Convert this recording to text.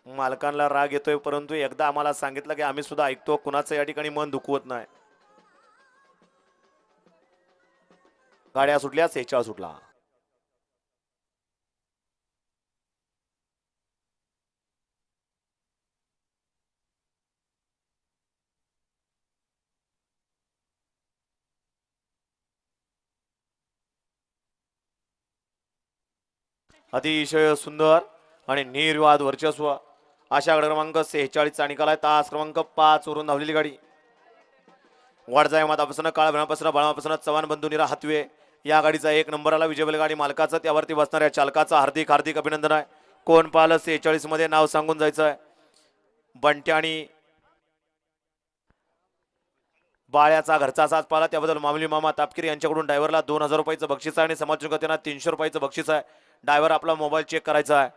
मालकांना राग येतोय, परंतु एकदा आम्हाला सांगितलं की आम्ही सुद्धा ऐकतो, कुणाचं या ठिकाणी मन दुखवत नाही. गाड्या सुटल्या, 46 सुटला. अतिशय सुंदर आणि निर्वाद वर्चस्व अशा गट क्रमांक 46 चा निकाल आहे. तास क्रमांक 5 वरून धावलेली गाडी वाडजाय मातापासून काळभणापासून बाळापासून चव्हाण बंधू निरा हातवे या गाडीचा 1 नंबरला विजय गाडी मालकाचं त्यावरती बसणाऱ्या चालकाचं हार्दिक हार्दिक अभिनंदन आहे. कोण पाहिलं 46 मध्ये नाव सांगून जायचं आहे. बंट्या आणि बाळ्याचा घरचा साथ पाला त्याबद्दल मामली मामा तापकीर यांच्याकडून ड्रायव्हरला 2000 रुपयाचं बक्षीस आहे आणि समाज त्यांना 300 रुपयाचं बक्षीस आहे. ड्रायव्हर आपला मोबाईल चेक करायचा आहे.